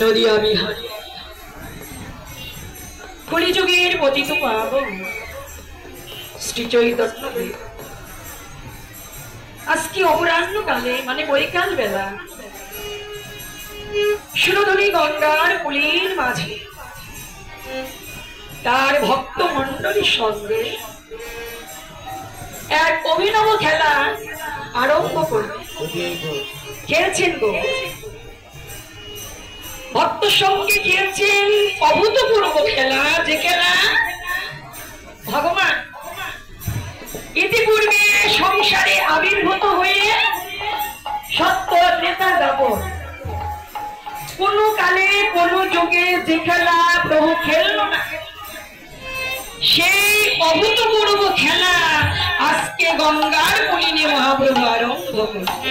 নদিয়া বিহার কলিযুগের পতিত পাবন শ্রী চৈতন্য দেব আজকে অপরাহ্নকালে মানে বৈকাল বেলা সুরধনী গঙ্গার কুলির মাঝে তার ভক্ত মণ্ডলীর সঙ্গে এক অভিনব খেলা আরম্ভ করবে। খেলছেন গো ভক্ত সঙ্গে খেলছেন অভূতপূর্ব খেলা, যে খেলা ভগবান ইতিপূর্বে সংসারে আবির্ভূত হয়ে সত্য নেতা দাপন কোন কালে কোন যুগে যে খেলা প্রভু খেলল না, সেই অভূতপূর্ব খেলা আজকে গঙ্গার কুলিনে মহাপ্রভু আরম্ভ করছে।